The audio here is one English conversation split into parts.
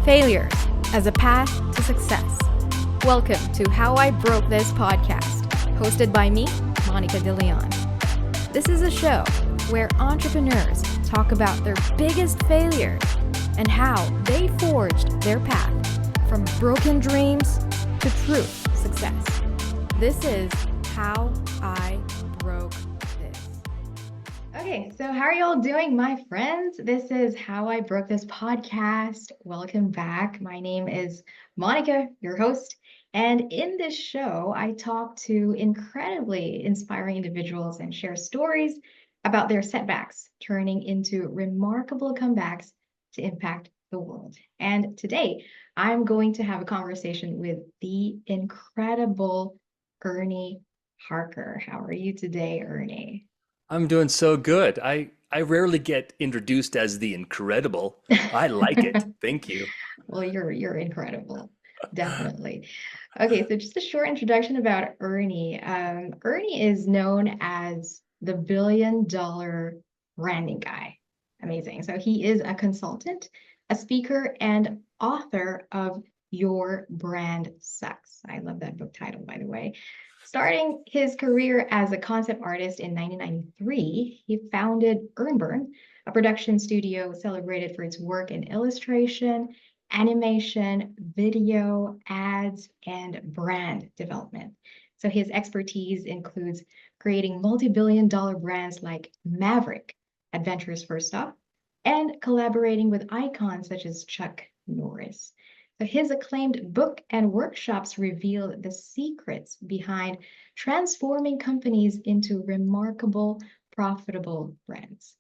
Failure as a path to success. Welcome to How I Broke This podcast, hosted by me, Monica De Leon. This is a show where entrepreneurs talk about their biggest failures and how they forged their path from broken dreams to true success. This is How I Broke This. Okay, so how are y'all doing, my friends? This is How I Broke This podcast. Welcome back. My name is Monica, your host. And in this show, I talk to incredibly inspiring individuals and share stories about their setbacks, turning into remarkable comebacks to impact the world. And today, I'm going to have a conversation with the incredible Ernie Harker. How are you today, Ernie? I'm doing so good. I rarely get introduced as the incredible. I like it. Thank you. Well, you're incredible, definitely. Okay, so just a short introduction about Ernie. Ernie is known as the billion-dollar branding guy. Amazing. So he is a consultant, a speaker, and author of Your Brand Sucks. I love that book title, by the way. Starting his career as a concept artist in 1993, he founded Earnburn, a production studio celebrated for its work in illustration, animation, video, ads, and brand development. So his expertise includes creating multi-billion-dollar brands like Maverick, Adventure's First Stop, and collaborating with icons such as Chuck Norris. So his acclaimed book and workshops reveal the secrets behind transforming companies into remarkable, profitable brands.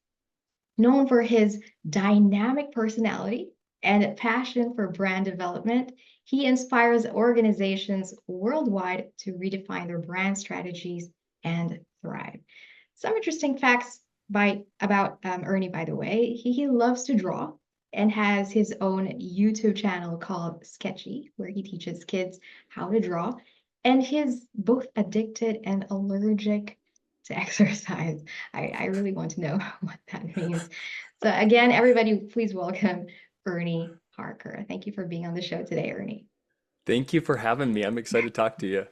Known for his dynamic personality and passion for brand development, he inspires organizations worldwide to redefine their brand strategies and thrive. Some interesting facts about Ernie, by the way. He loves to draw and has his own YouTube channel called Sketchy, where he teaches kids how to draw. And he's both addicted and allergic to exercise. I really want to know what that means. So again, everybody, please welcome Ernie Harker. Thank you for being on the show today, Ernie. Thank you for having me. I'm excited to talk to you.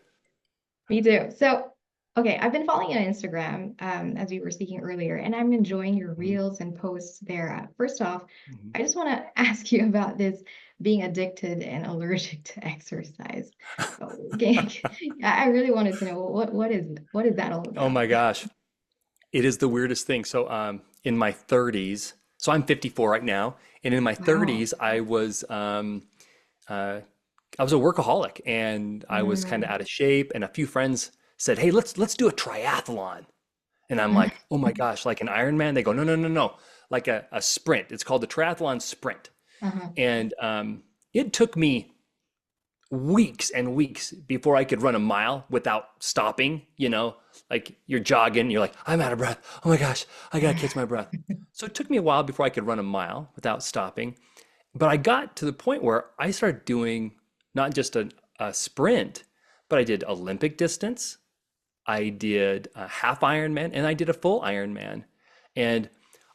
Me too. So, okay, I've been following you on Instagram, as we were speaking earlier, and I'm enjoying your Mhm. reels and posts there. First off, Mhm. I just want to ask you about this being addicted and allergic to exercise. Okay, I really wanted to know what is that all Oh about? my gosh. It is the weirdest thing. So in my 30s, so I'm 54 right now, and in my Wow. 30s uh I was a workaholic and I was kind of Mm. out of shape, and a few friends said, "Hey, let's do a triathlon." And I'm like, "Oh my gosh, like an Ironman?" They go, "No, no, no, no. Like a sprint. It's called the triathlon sprint." Uh-huh. And it took me weeks and weeks before I could run a mile without stopping, like you're jogging, you're like, I'm out of breath. Oh my gosh, I gotta catch my breath. So it took me a while before I could run a mile without stopping. But I got to the point where I started doing not just a sprint, but I did Olympic distance, I did a half Ironman, and I did a full Ironman. And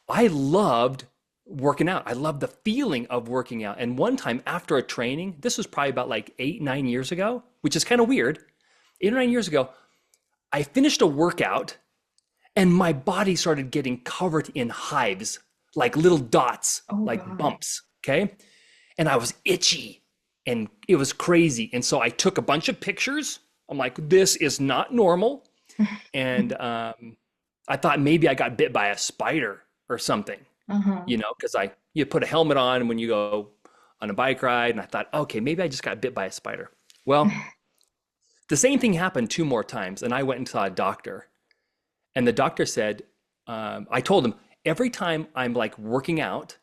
I loved working out. I loved the feeling of working out. And one time after a training, this was probably about like 8, 9 years ago, which is kind of weird. 8 or 9 years ago, I finished a workout and my body started getting covered in hives, like little dots, Oh like God. bumps. Okay. And I was itchy and it was crazy. And so I took a bunch of pictures. I'm like, this is not normal. And I thought maybe I got bit by a spider or something, Uh-huh. because you put a helmet on when you go on a bike ride, and I thought, okay, maybe I just got bit by a spider. Well, the same thing happened 2 more times, and I went and saw a doctor, and the doctor said, I told him every time I'm like working out,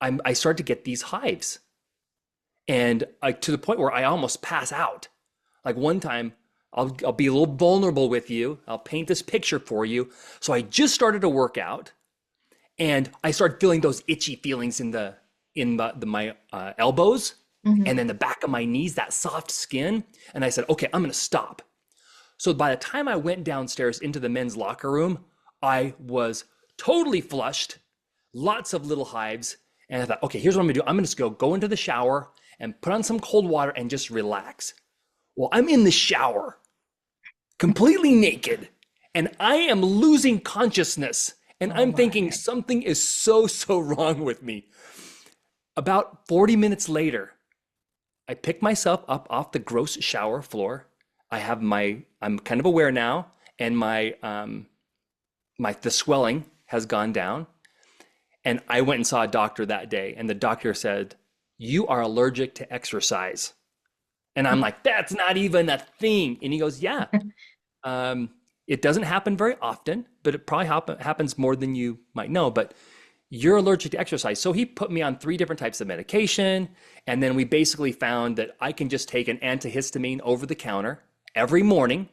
I start to get these hives, and to the point where I almost pass out. Like one time, I'll be a little vulnerable with you. I'll paint this picture for you. So I just started to work out, and I started feeling those itchy feelings in my elbows, and Hmm. then the back of my knees, that soft skin. And I said, okay, I'm gonna stop. So by the time I went downstairs into the men's locker room, I was totally flushed, lots of little hives, And I thought, okay, here's what I'm gonna do. I'm gonna just go into the shower and put on some cold water and just relax. Well, I'm in the shower, completely naked, and I am losing consciousness. And Oh I'm thinking my. something is so wrong with me. About 40 minutes later, I pick myself up off the gross shower floor. I'm kind of aware now, and the swelling has gone down. And I went and saw a doctor that day, and the doctor said, "You are allergic to exercise." And I'm like, "That's not even a thing." And he goes, "Yeah, um, it doesn't happen very often, but it probably happens more than you might know. But you're allergic to exercise." So he put me on 3 different types of medication. And then we basically found that I can just take an antihistamine over the counter every morning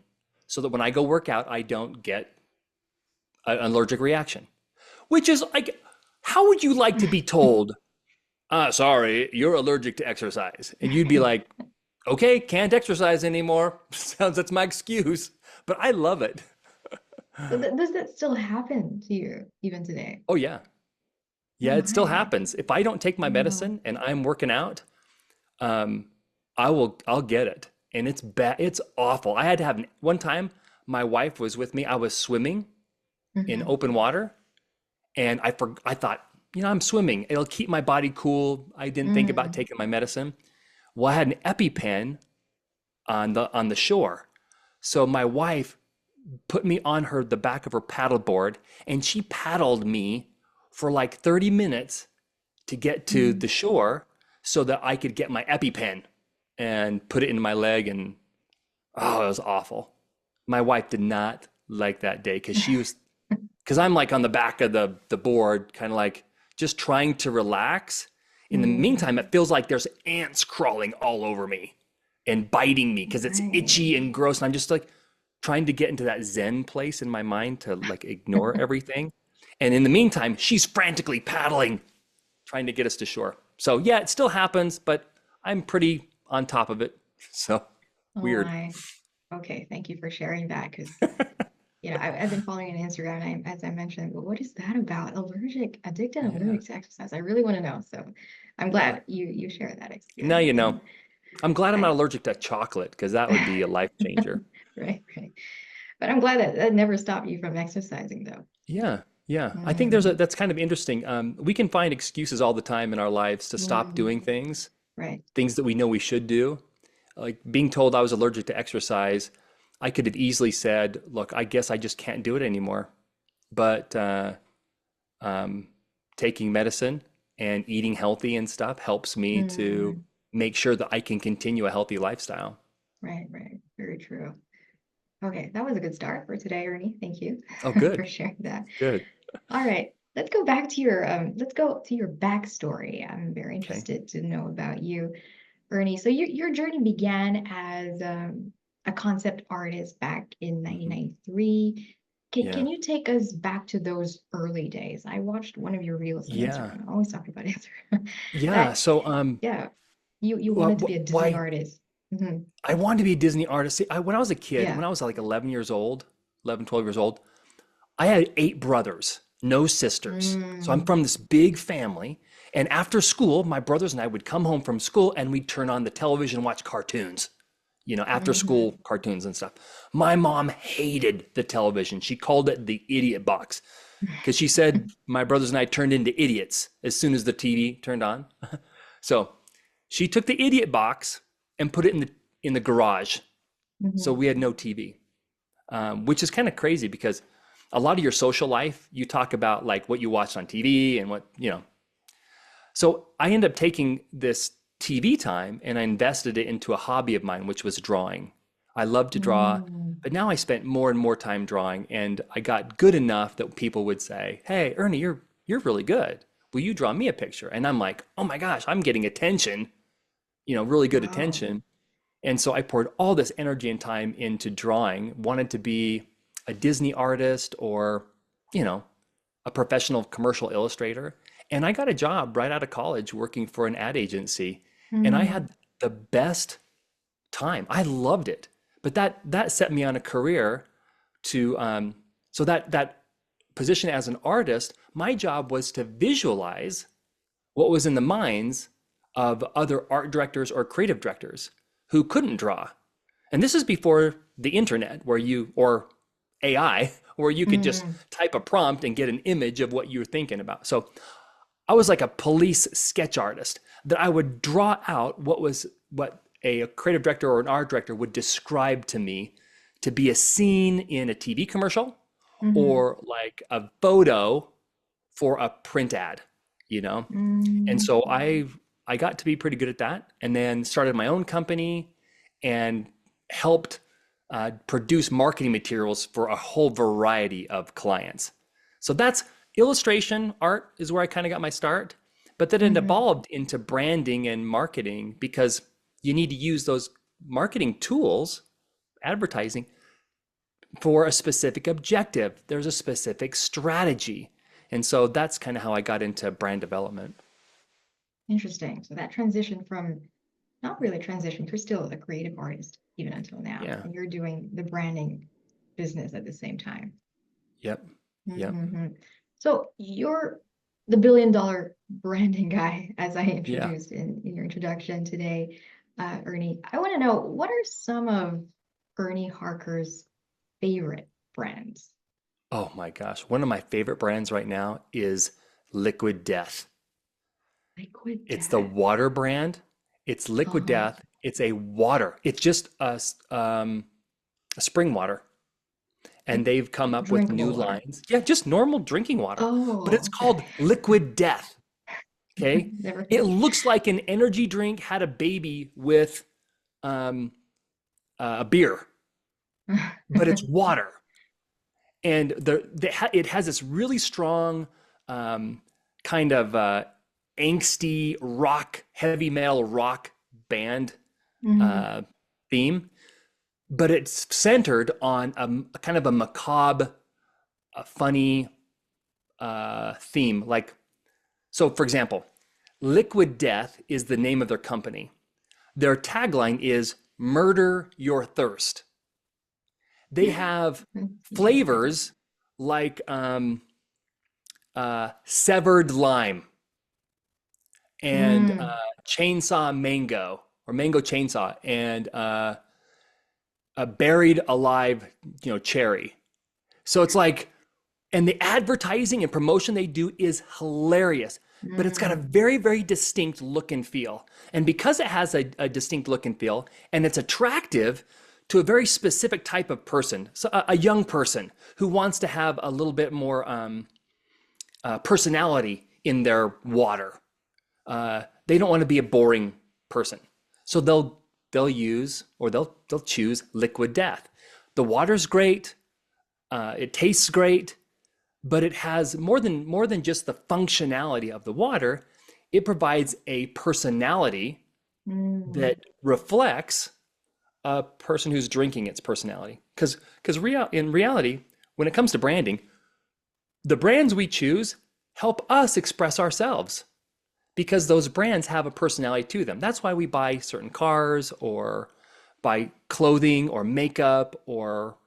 so that when I go work out, I don't get an allergic reaction, which is like, how would you like to be told, sorry, you're allergic to exercise? And you'd be like, okay, can't exercise anymore. Sounds that's my excuse, but I love it. So does that still happen to you even today? Oh, yeah. Oh Yeah, it still my. happens. If I don't take my No. medicine and I'm working out, um, I'll get it. And it's bad. It's awful. I had to have one time, my wife was with me. I was swimming in Hmm. open water, and I thought, I'm swimming. It'll keep my body cool. I didn't think about Mm. taking my medicine. Well, I had an EpiPen on the shore. So my wife put me on the back of her paddleboard, and she paddled me for like 30 minutes to get to Mm. the shore so that I could get my EpiPen and put it in my leg. And oh, it was awful. My wife did not like that day because I'm like on the back of the board, kind of like just trying to relax. In the Mm. meantime, it feels like there's ants crawling all over me and biting me because it's Right. itchy and gross. And I'm just like trying to get into that Zen place in my mind to like ignore everything. And in the meantime, she's frantically paddling, trying to get us to shore. So yeah, it still happens, but I'm pretty on top of it. So Oh weird. my. Okay, thank you for sharing that because I've been following on Instagram and as I mentioned, well, what is that about? Addicted and Yeah. allergic to exercise. I really want to know. So I'm Yeah. glad you share that Now you experience. know. And I'm glad I'm not I allergic to chocolate because that would be a life changer. right, right. But I'm glad that that never stopped you from exercising though. Yeah, yeah. I think Mm, that's kind of interesting. We can find excuses all the time in our lives to stop mm, doing right. things that we know we should do. Like being told I was allergic to exercise, I could have easily said, "Look, I guess I just can't do it anymore." But um, taking medicine and eating healthy and stuff helps me to Mm, make sure that I can continue a healthy lifestyle. right, right. Very true. Okay, that was a good start for today, Ernie. Thank you Oh, for good, sharing that. good. All right, let's go to your backstory. I'm very Okay. interested to know about you, Ernie. So your journey began as a concept artist back in Hmm. 1993. Yeah. Can you take us back to those early days? I watched one of your reels on Yeah. Instagram. I always talk about Instagram. Yeah. That So, yeah, you wanted to be a Disney why artist. Hmm. I wanted to be a Disney artist. See, when I was a kid, Yeah. when I was like 11 years old, 11, 12 years old, I had 8 brothers, no sisters. So I'm Mm, from this big family. And after school, my brothers and I would come home from school and we'd turn on the television and watch cartoons, after hmm. school cartoons and stuff. My mom hated the television. She called it the idiot box because she said my brothers and I turned into idiots as soon as the TV turned on. So she took the idiot box and put it in the garage. So Hmm. we had no TV, which is kind of crazy because a lot of your social life, you talk about like what you watched on TV and what. So I ended up taking this TV time and I invested it into a hobby of mine, which was drawing. I love to draw, Mm. but now I spent more and more time drawing, and I got good enough that people would say, "Hey, Ernie, you're really good. Will you draw me a picture?" And I'm like, "Oh my gosh, I'm getting attention, really good Wow. attention." And so I poured all this energy and time into drawing, wanted to be a Disney artist or, you know, a professional commercial illustrator. And I got a job right out of college working for an ad agency. And I Mm. had the best time. I loved it. But that set me on a career to so that position as an artist, my job was to visualize what was in the minds of other art directors or creative directors who couldn't draw. And this is before the internet, where you, or AI, where you could just Mm, type a prompt and get an image of what you're thinking about. So I was like a police sketch artist, that I would draw out what a creative director or an art director would describe to me to be a scene in a TV commercial, mhm, or like a photo for a print ad, you know? And mm. so I got to be pretty good at that, and then started my own company and helped produce marketing materials for a whole variety of clients. So that's illustration art is where I kind of got my start, but then it Mhm. evolved into branding and marketing, because you need to use those marketing tools, advertising, for a specific objective. There's a specific strategy. And so that's kind of how I got into brand development. Interesting. So that transition from not really transition, you're still a creative artist even until now, Yeah. and you're doing the branding business at the same time. Yep. Yep. Hmm. So you're the billion-dollar branding guy, as I Yeah. introduced in your introduction today, Ernie. I want to know, what are some of Ernie Harker's favorite brands? Oh my gosh. One of my favorite brands right now is Liquid Death. Liquid It's the Death. water brand. It's Liquid Uh-huh. Death. It's a water. It's just a spring water. And Like they've come up with new drinkable water. lines. Yeah, just normal drinking water. But it's Oh, okay. called Liquid Death. Okay. Never It heard. looks like an energy drink had a baby with um, a beer, but it's water. And it has this really strong um, kind of angsty rock, heavy metal rock band Hmm. uh, theme, but it's centered on a kind of a macabre, funny theme. Like, so for example, Liquid Death is the name of their company. Their tagline is "Murder Your Thirst." They have Interesting. flavors like severed lime and Mm, chainsaw mango, or mango chainsaw, and a buried alive, cherry. So it's like, and the advertising and promotion they do is hilarious, but it's got a mm, very, very distinct look and feel. And because it has a distinct look and feel, and it's attractive to a very specific type of person, so a young person who wants to have a little bit more personality in their water. They don't want to be a boring person, so they'll use, or they'll choose Liquid Death. The water's great. It tastes great, but it has more than just the functionality of the water. It provides a personality mm, that reflects a person who's drinking its personality. Because in reality, when it comes to branding, the brands we choose help us express ourselves, because those brands have a personality to them. That's why we buy certain cars, or buy clothing or makeup or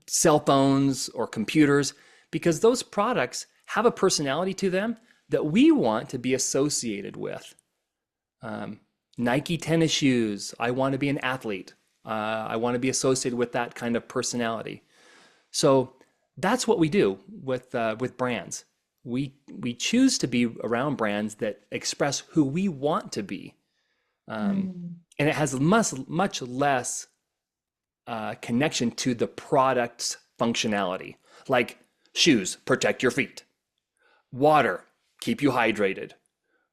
cell phones or computers, because those products have a personality to them that we want to be associated with. Um, Nike tennis shoes, I want to be an athlete. I want to be associated with that kind of personality. So that's what we do with brands. We choose to be around brands that express who we want to be, mm, and it has much less connection to the product's functionality. Like shoes, protect your feet. Water, keep you hydrated.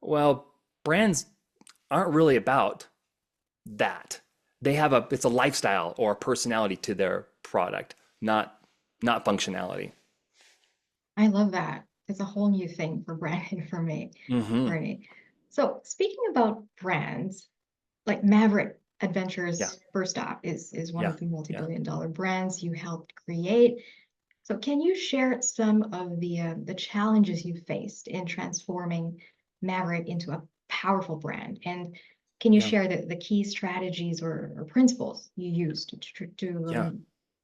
Well, brands aren't really about that. It's a lifestyle or a personality to their product, not functionality. I love that. It's a whole new thing for branding for me, Hmm. Ernie. So speaking about brands, like Maverick Yeah, Adventures, first off, is one yeah, of the yeah, multi-billion-dollar brands you helped create. So can you share some of the challenges you faced in transforming Maverick into a powerful brand? And can you yeah, share the key strategies or principles you used to yeah.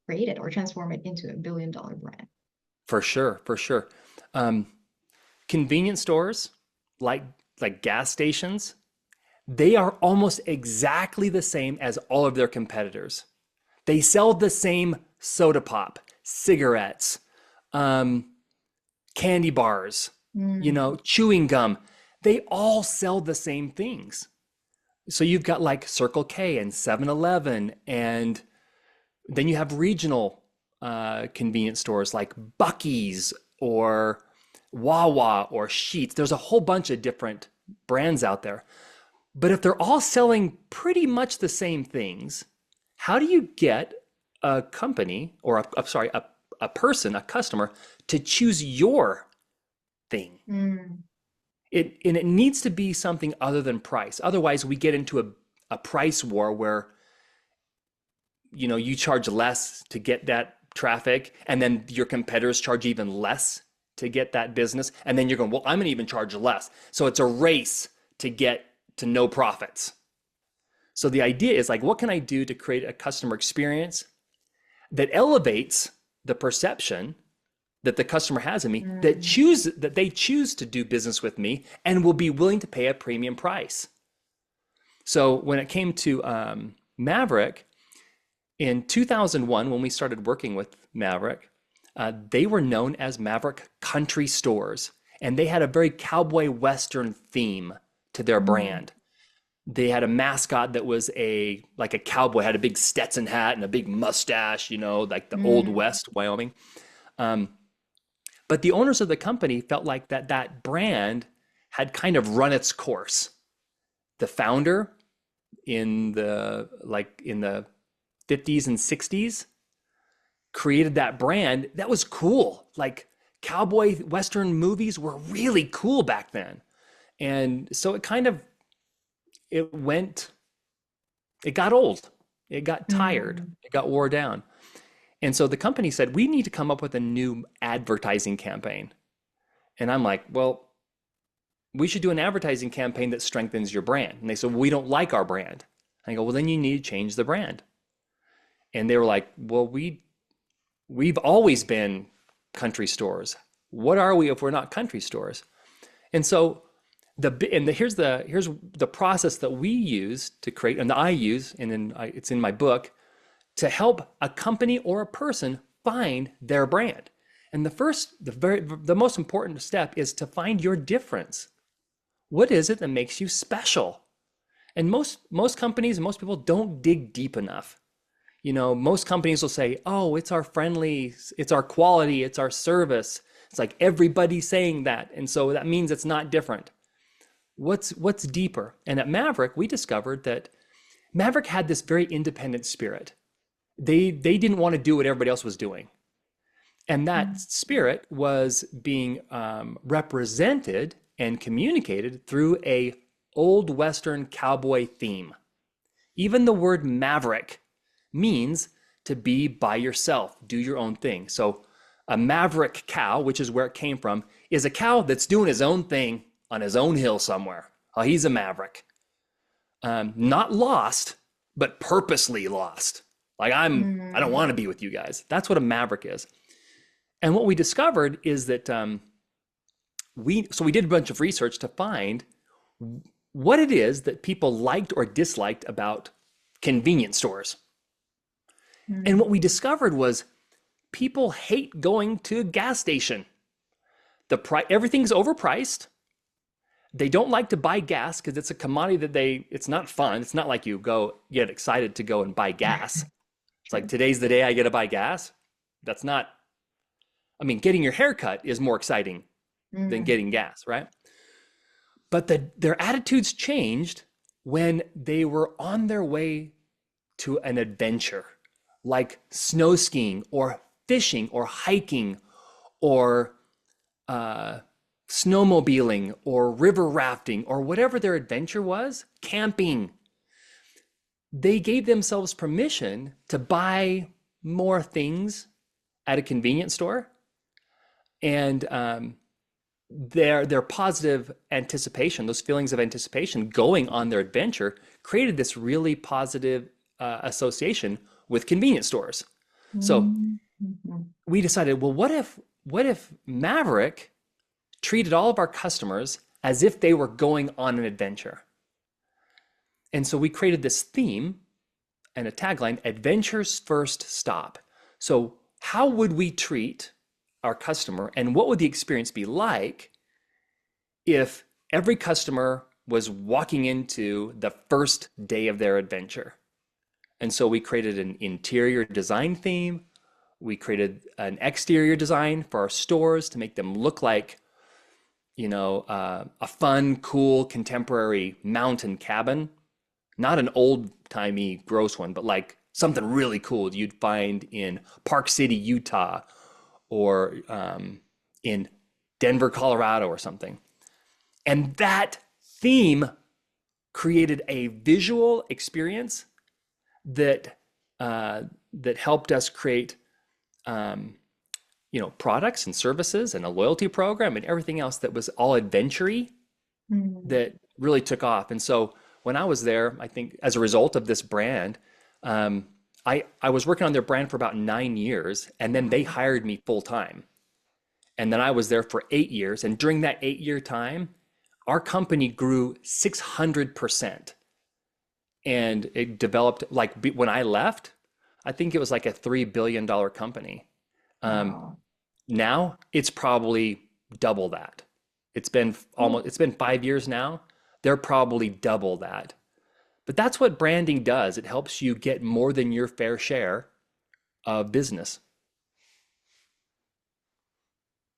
create it or transform it into a billion-dollar brand? For sure, for sure. Um, Convenience stores like like gas stations, they are almost exactly the same as all of their competitors. They sell the same soda pop, cigarettes, um, candy bars, Mm. chewing gum. They all sell the same things. So you've got like Circle K and 7-Eleven, and then you have regional convenience stores like Bucky's or Wawa or Sheetz. There's a whole bunch of different brands out there. But if they're all selling pretty much the same things, how do you get a company or a person, a customer to choose your thing? Mm. And it needs to be something other than price. Otherwise, we get into a price war where you charge less to get that traffic, and then your competitors charge even less to get that business. And then you're going, well, I'm going to even charge less. So it's a race to get to no profits. So the idea is like, what can I do to create a customer experience that elevates the perception that the customer has of me, Mm. that they choose to do business with me and will be willing to pay a premium price. So when it came to Maverick in 2001, when we started working with Maverick, they were known as Maverick Country Stores, and they had a very cowboy western theme to their Mm. brand. They had a mascot that was like a cowboy, had a big Stetson hat and a big mustache, like the old Mm. West, Wyoming. Um, but the owners of the company felt like that brand had kind of run its course. The founder in the 50s and 60s created that brand that was cool. Like cowboy western movies were really cool back then. And so it went it got old. It got tired. Mm. It got wore down. And so the company said, we need to come up with a new advertising campaign. And I'm like, well, we should do an advertising campaign that strengthens your brand. And they said, well, we don't like our brand. I go, well, then you need to change the brand. And they were like, well, we've always been country stores. What are we if we're not country stores? And so here's the process that we use to create, and I use, and then it's in my book, to help a company or a person find their brand. And the most important step is to find your difference. What is it that makes you special? And most companies and most people don't dig deep enough. Most companies will say, "Oh, it's our quality, it's our service." It's like everybody's saying that, and so that means it's not different. What's deeper? And at Maverick, we discovered that Maverick had this very independent spirit. They didn't want to do what everybody else was doing. And that Mm. spirit was being represented and communicated through a old Western cowboy theme. Even the word maverick means to be by yourself, do your own thing. So a maverick cow, which is where it came from, is a cow that's doing his own thing on his own hill somewhere. Oh, he's a maverick. Not lost, but purposely lost. Like I don't Mm. want to be with you guys. That's what a maverick is. And what we discovered is that we did a bunch of research to find what it is that people liked or disliked about convenience stores. And what Mm. we discovered was people hate going to a gas station. Everything's overpriced. They don't like to buy gas because it's a commodity it's not fun. It's not like you get excited to go and buy gas. It's like True. today's the day I get to buy gas. That's not, I mean, getting your hair cut is more exciting than Mm. getting gas, right? But their attitudes changed when they were on their way to an adventure, like snow skiing or fishing or hiking or uh, snowmobiling or river rafting or whatever their adventure was, camping. They gave themselves permission to buy more things at a convenience store, and their positive anticipation, those feelings of anticipation going on their adventure, created this really positive association with convenience stores. So Mm. Mhm. we decided, well, what if Maverick treated all of our customers as if they were going on an adventure. And so we created this theme and a tagline, Adventures First Stop. So, how would we treat our customer and what would the experience be like if every customer was walking into the first day of their adventure? And so we created an interior design theme. We created an exterior design for our stores to make them look like, a fun, cool, contemporary mountain cabin. Not an old-timey, gross one, but like something really cool you'd find in Park City, Utah, or in Denver, Colorado, or something. And that theme created a visual experience that that helped us create products and services and a loyalty program and everything else that was all adventure-y Mm. that really took off. And so when I was there, I think as a result of this brand, I was working on their brand for about 9 years, and then they Wow. hired me full time. And then I was there for 8 years. And during that 8 year time, our company grew 600%. And it developed like when I left, I think it was like a $3 billion company. Um, Wow. Now it's probably double that. Well, It's been 5 years now. They're probably double that. But that's what branding does. It helps you get more than your fair share of business.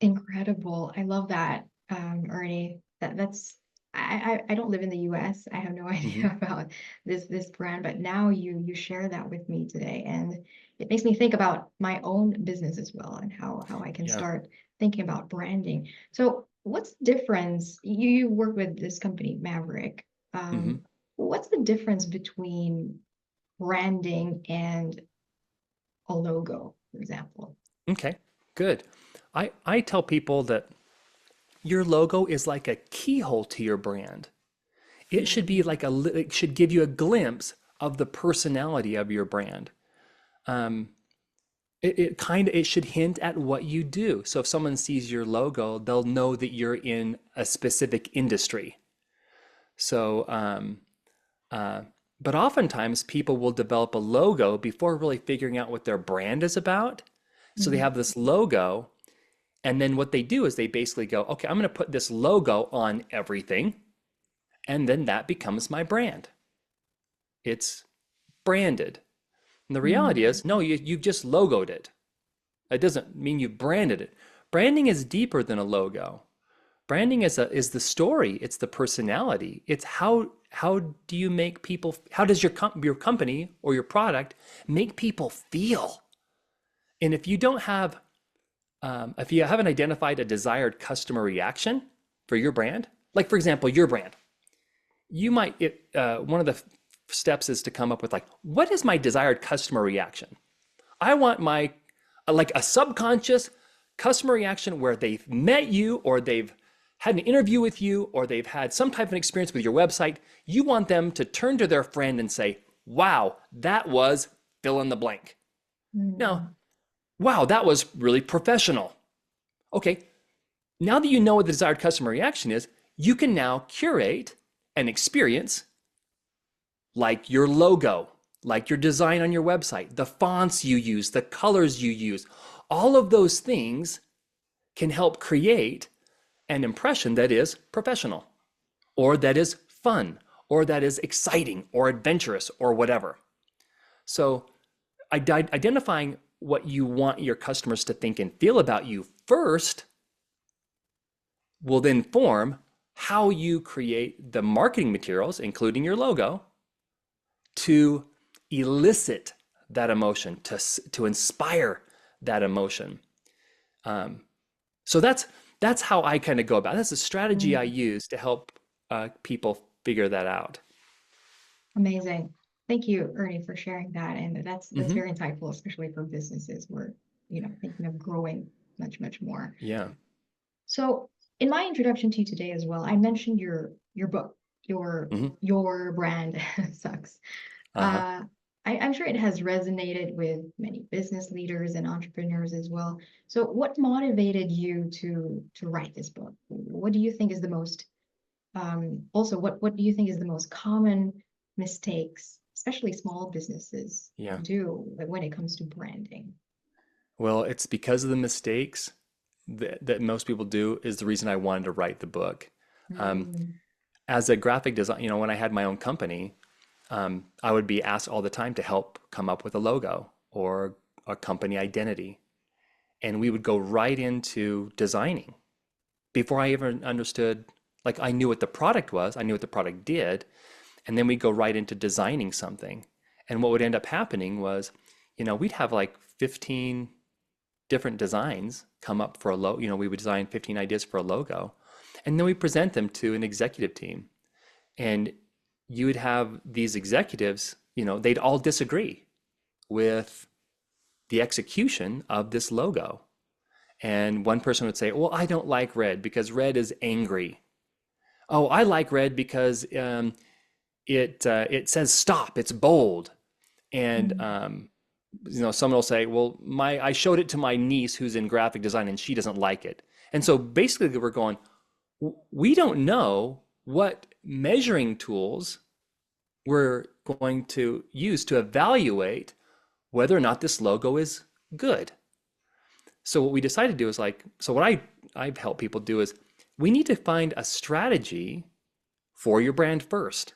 incredible. I love that, Ernie. I don't live in the US. I have no Hmm. idea about this brand, but now you share that with me today, and it makes me think about my own business as well and how I can Yeah. start thinking about branding. So, what's the difference? You work with this company, Maverick. Hmm. What's the difference between branding and a logo, for example? Okay. Good. I tell people that your logo is like a keyhole to your brand. It should be Mm, like it should give you a glimpse of the personality of your brand. Um, it should hint at what you do. So if someone sees your logo, they'll know that you're in a specific industry. So, uh, but oftentimes people will develop a logo before really figuring out what their brand is about. So they mhm. have this logo, and then what they do is they basically go, okay, I'm going to put this logo on everything, and then that becomes my brand. It's branded. And the reality Mm, is, no, you've just logoed it. It doesn't mean you've branded it. Branding is deeper than a logo. Branding is the story. It's the personality. It's how do you make people? How does your company or your product make people feel? And if you haven't identified a desired customer reaction for your brand, like for example, your brand, one of the steps is to come up with like, what is my desired customer reaction? I want my like a subconscious customer reaction where they've met you or they've had an interview with you or they've had some type of experience with your website. You want them to turn to their friend and say, wow, that was fill in the blank. Now, mm, wow, that was really professional. Okay, now that you know what the desired customer reaction is, you can now curate an experience like your logo, like your design on your website, the fonts you use, the colors you use. All of those things can help create an impression that is professional, or that is fun, or that is exciting, or adventurous, or whatever. So, identifying what you want your customers to think and feel about you first will then form how you create the marketing materials, including your logo, to elicit that emotion, to inspire that emotion. Um, so that's how I kind of go about it. That's a strategy I mm. use to help people figure that out. Amazing. Thank you, Ernie, for sharing that. And that's Hmm. very insightful, especially for businesses who are, thinking of growing much more. Yeah. So in my introduction to you today as well, I mentioned your book, Hmm. your brand sucks. Uh-huh. Uh, I'm sure it has resonated with many business leaders and entrepreneurs as well. So what motivated you to write this book? What do you think is the most Also, what do you think is the most common mistakes, especially small businesses Yeah. do when it comes to branding? Well, it's because of the mistakes that most people do is the reason I wanted to write the book. Um, Mm, as a graphic design, when I had my own company, I would be asked all the time to help come up with a logo or a company identity. And we would go right into designing before I even understood, like I knew what the product was, I knew what the product did, and then we'd go right into designing something. And what would end up happening was, we'd have like 15 different designs come up for a logo. We would design 15 ideas for a logo, and then we present them to an executive team. And you would have these executives, they'd all disagree with the execution of this logo. And one person would say, well, I don't like red because red is angry. Oh, I like red because it says stop. It's bold. And mm, someone will say, well, I showed it to my niece who's in graphic design and she doesn't like it. And so basically we're going, we don't know what measuring tools we're going to use to evaluate whether or not this logo is good. So what we decided to do is what I've helped people do is we need to find a strategy for your brand first.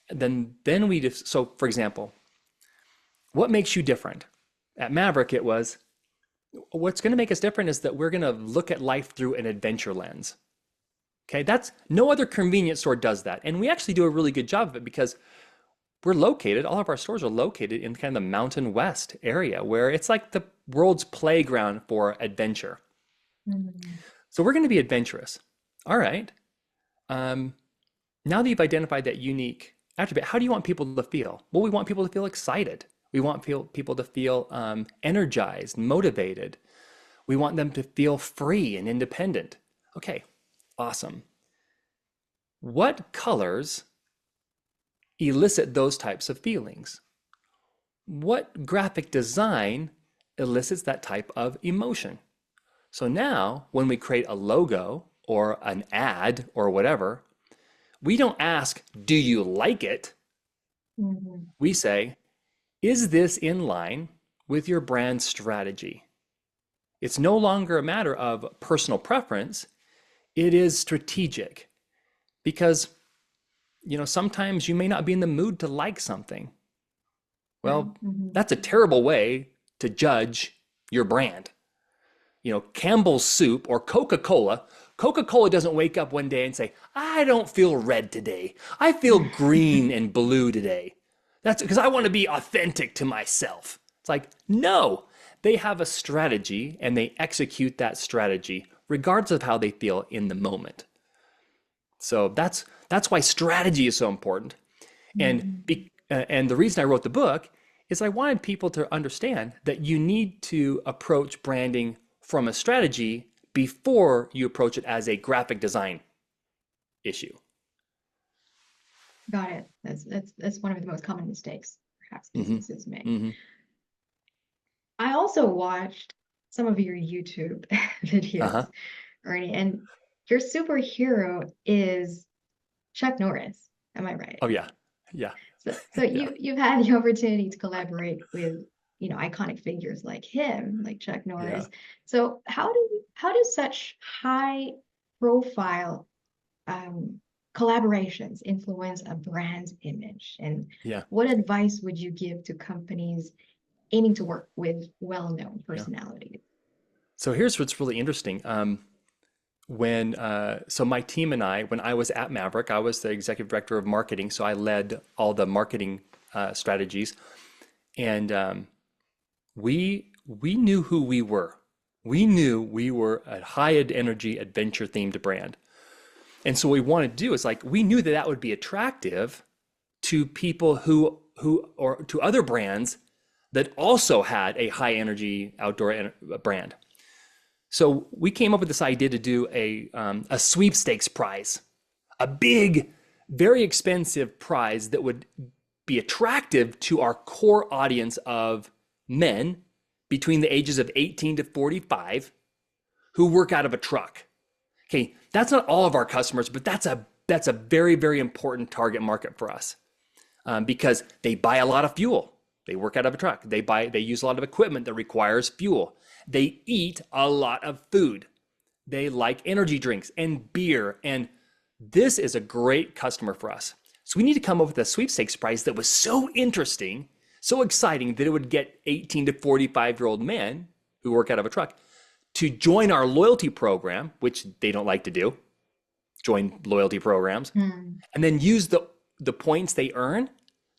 And then so for example, what makes you different? At Maverick, it was what's going to make us different is that we're going to look at life through an adventure lens. Okay, that's no other convenience store does that. And we actually do a really good job of it because all of our stores are located in kind of the Mountain West area where it's like the world's playground for adventure. mm. So we're going to be adventurous. All right. Um, Now that you've identified that unique attribute, how do you want people to feel? Well, we want people to feel excited. We want people to feel energized, motivated. We want them to feel free and independent. Okay, awesome. What colors elicit those types of feelings? What graphic design elicits that type of emotion? So now, when we create a logo or an ad or whatever, we don't ask, do you like it? Mhm. We say, is this in line with your brand strategy? It's no longer a matter of personal preference, it is strategic because sometimes you may not be in the mood to like something. Right. Well, Mhm. that's a terrible way to judge your brand. Campbell's soup or Coca-Cola, Coca-Cola doesn't wake up one day and say, I don't feel red today. I feel green and blue today. That's because I want to be authentic to myself. It's like, no, they have a strategy and they execute that strategy regardless of how they feel in the moment. So that's why strategy is so important. And Mhm. and the reason I wrote the book is I wanted people to understand that you need to approach branding from a strategy before you approach it as a graphic design issue. Got it. That's one of the most common mistakes perhaps Hmm. businesses make. Hmm. I also watched some of your YouTube videos, Uh-huh. Ernie, and your superhero is Chuck Norris. Am I right? Oh yeah. Yeah. So Yeah. you've had the opportunity to collaborate with, iconic figures like him, like Chuck Yeah. Norris. So how do such high profile um, collaborations influence a brand's image? And Yeah. what advice would you give to companies aiming to work with well-known Yeah. personalities? So here's what's really interesting. So my team and I, when I was at Maverick, I was the executive director of marketing, so I led all the marketing strategies, and we knew who we were. We knew we were a high energy adventure themed brand. And so what we wanted to do is we knew that would be attractive to people or to other brands that also had a high energy outdoor brand. So we came up with this idea to do a sweepstakes prize, a big, very expensive prize that would be attractive to our core audience of men between the ages of 18 to 45 who work out of a truck. Okay, That's not all of our customers, but that's a very, very important target market for us, because they buy a lot of fuel. They work out of a truck. They use a lot of equipment that requires fuel. They eat a lot of food. They like energy drinks and beer. And this is a great customer for us. So we need to come up with a sweepstakes prize that was so interesting, so exciting that it would get 18 to 45-year-old men who work out of a truck to join our loyalty program, which they don't like to do, join loyalty programs, and then use the points they earn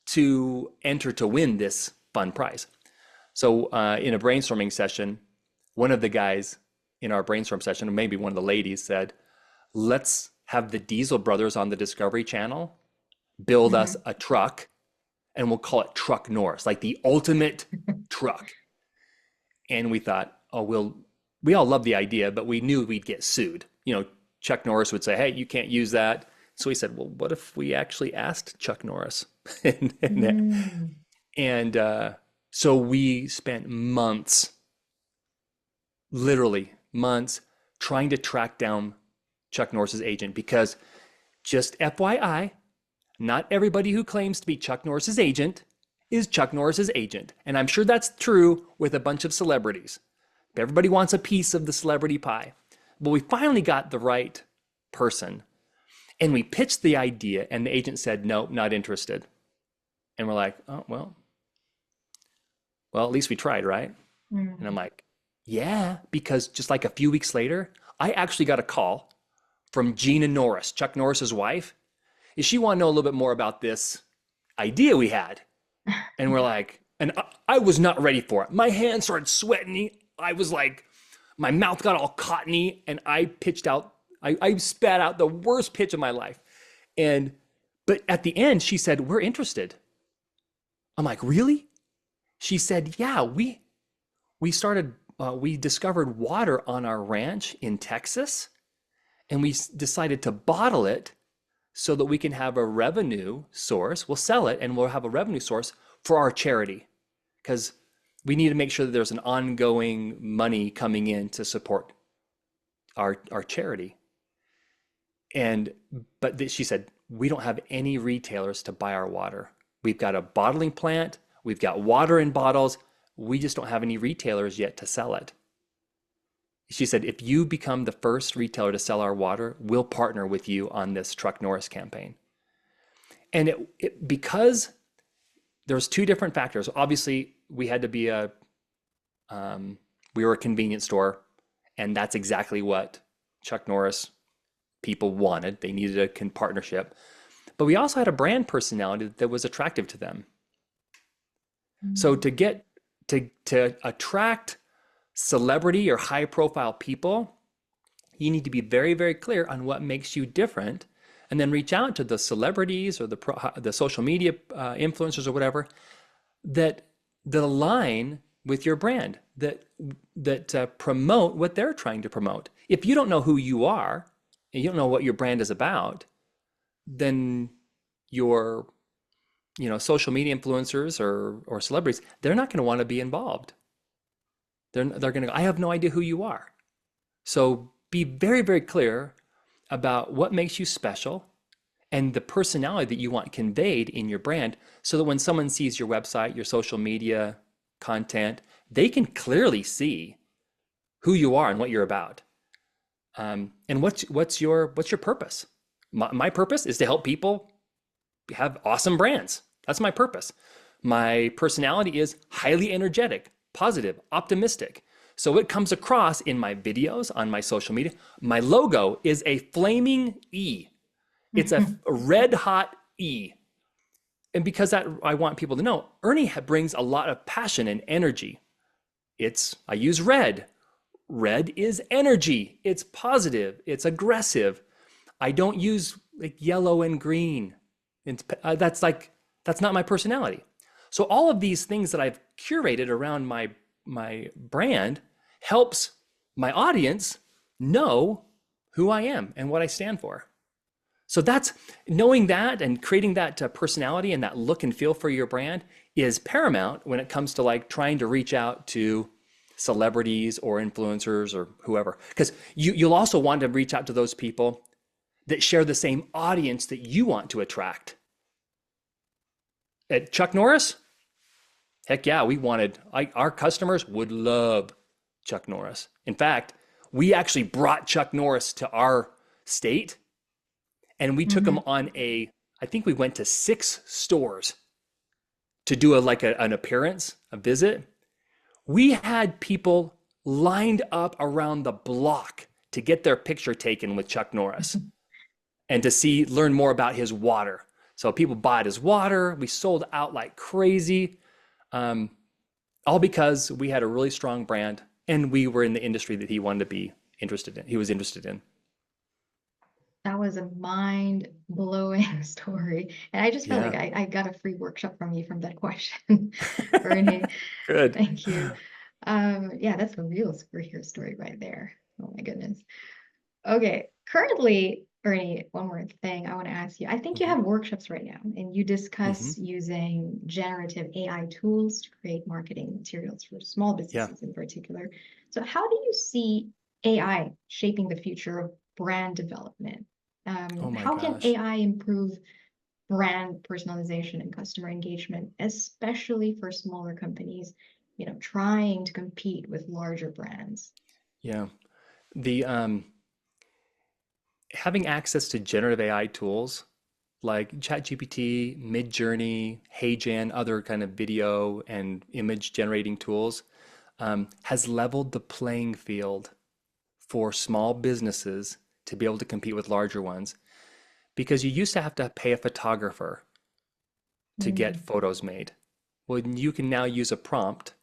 to enter to win this fun prize. So in a brainstorming session, one of the guys in our brainstorm session, or maybe one of the ladies, said, let's have the Diesel brothers on the Discovery Channel build us a truck, and we'll call it Truck Norris, like the ultimate truck. And we thought, oh, we all love the idea, but we knew we'd get sued. You know, Chuck Norris would say, hey, you can't use that. So we said, well, what if we actually asked Chuck Norris? So we spent months, literally months, trying to track down Chuck Norris's agent, because just FYI, not everybody who claims to be Chuck Norris's agent is Chuck Norris's agent. And I'm sure that's true with a bunch of celebrities. Everybody wants a piece of the celebrity pie. But we finally got the right person, and we pitched the idea, and the agent said, no, not interested. And we're like, oh, well, at least we tried, right? And I'm like, yeah, because just like a few weeks later, I actually got a call from Gina Norris, Chuck Norris's wife. Is she want to know a little bit more about this idea we had? And we're like, and I was not ready for it. My hands started sweating. I was like, my mouth got all cottony, and I pitched out, I spat out the worst pitch of my life. But at the end, she said, we're interested. I'm like, really? She said, yeah, we discovered water on our ranch in Texas, and we decided to bottle it so that we can have a revenue source. We'll sell it, and we'll have a revenue source for our charity, because we need to make sure that there's an ongoing money coming in to support our charity. But she said, we don't have any retailers to buy our water. We've got a bottling plant. We've got water in bottles. We just don't have any retailers yet to sell it. She said, if you become the first retailer to sell our water, we'll partner with you on this Truck Norris campaign. And because there's two different factors. Obviously, we had to be we were a convenience store, and that's exactly what Chuck Norris people wanted. They needed a partnership. But we also had a brand personality that was attractive to them. So to attract celebrity or high profile people, you need to be very, very clear on what makes you different, and then reach out to the celebrities or the social media influencers or whatever that align with your brand, that promote what they're trying to promote. If you don't know who you are and you don't know what your brand is about, then your social media influencers or celebrities, they're not going to want to be involved. They're going to go, I have no idea who you are. So be very, very clear about what makes you special and the personality that you want conveyed in your brand, so that when someone sees your website, your social media content, they can clearly see who you are and what you're about. And what's your purpose? My purpose is to help people have awesome brands. That's my purpose. My personality is highly energetic, positive, optimistic. So it comes across in my videos, on my social media. My logo is a flaming E. It's a red hot E. And because I want people to know, Ernie brings a lot of passion and energy. I use red. Red is energy. It's positive. It's aggressive. I don't use like yellow and green. That's not my personality. So all of these things that I've curated around my brand helps my audience know who I am and what I stand for. So that's knowing that and creating that personality and that look and feel for your brand is paramount when it comes to like trying to reach out to celebrities or influencers or whoever. Because you'll also want to reach out to those people that share the same audience that you want to attract. At Chuck Norris, heck yeah, our customers would love Chuck Norris. In fact, we actually brought Chuck Norris to our state and we took him Mhm. on I think we went to 6 stores to do an appearance, a visit. We had people lined up around the block to get their picture taken with Chuck Norris and to learn more about his water. So people bought his water. We sold out like crazy, um, all because we had a really strong brand and we were in the industry that he wanted to be interested in. He was interested in. That was a mind-blowing story. And I just felt like Yeah. I got a free workshop from you from that question, Ernie. Good. Thank you. Yeah, that's a real superhero story right there. Oh my goodness. Okay, currently, Ernie, one more thing I want to ask you. I think you hmm have workshops right now, and you hmm discuss using generative AI tools to create marketing materials for small Yeah. businesses in particular. So, how do you see AI shaping the future of brand development? Oh my How can gosh. AI improve brand personalization and customer engagement, especially for smaller companies, trying to compete with larger brands? Yeah. The Having access to generative AI tools like ChatGPT, Midjourney, HeyGen, other kind of video and image generating tools, has leveled the playing field for small businesses to be able to compete with larger ones. Because you used to have to pay a photographer to get Mm, photos made. Well, you can now use a prompt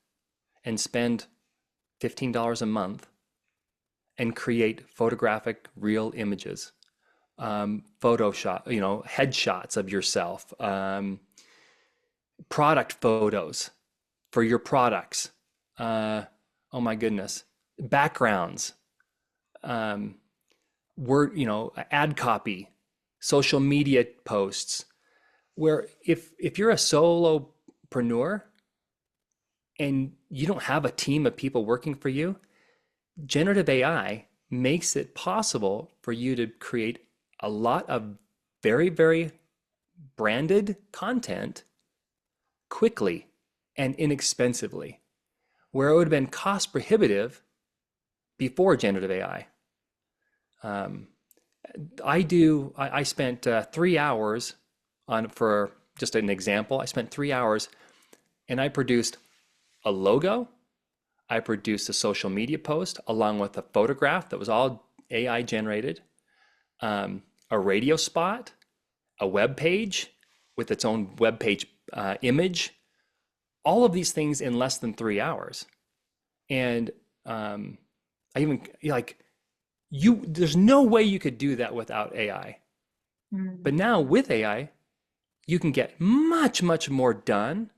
and spend $15 a month and create photographic real images, Photoshop, headshots of yourself, product photos for your products. Oh my goodness, backgrounds, um, word, ad copy, social media posts. Where if you're a solopreneur and you don't have a team of people working for you, generative AI makes it possible for you to create a lot of very, very branded content quickly and inexpensively, where it would have been cost prohibitive before generative AI. Um, I spent 3 hours for just an example, I spent 3 hours and I produced a logo. I produced a social media post along with a photograph that was all AI generated, a radio spot, a web page with its own web page image, all of these things in less than 3 hours. And I even like there's no way you could do that without AI. But mm, now with AI, you can get much, much more done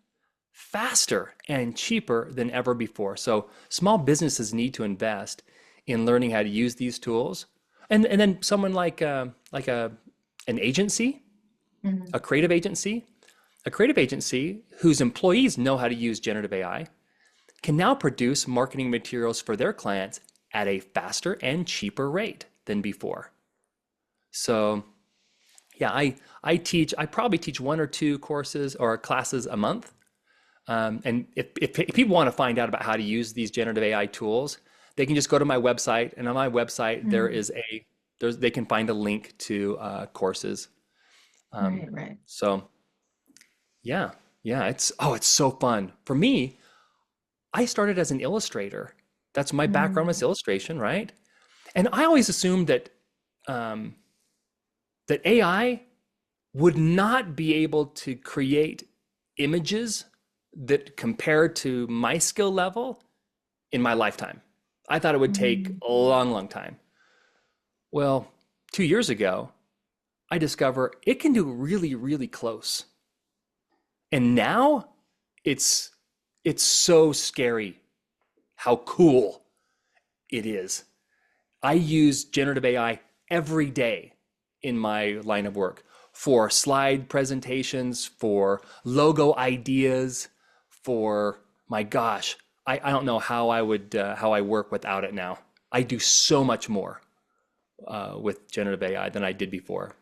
faster and cheaper than ever before. So small businesses need to invest in learning how to use these tools. And then someone like an agency, mm. a creative agency, a creative agency whose employees know how to use generative AI can now produce marketing materials for their clients at a faster and cheaper rate than before. So yeah, I probably teach 1 or 2 courses or classes a month. And if people want to find out about how to use these generative AI tools, they can just go to my website. And on my website, Mm. they can find a link to courses. Um, Right, right. so yeah, yeah, it's so fun. For me, I started as an illustrator. That's my background Mm, was illustration, right? And I always assumed um, that AI would not be able to create images that compare to my skill level in my lifetime. I thought it would take mm, a long, long time. Well, 2 years ago, I discover it can do really, really close. And now it's it's so scary how cool it is. I use generative AI every day in my line of work for slide presentations, for logo ideas, for my gosh, I don't know how I work without it now. I do so much more with generative AI than I did before.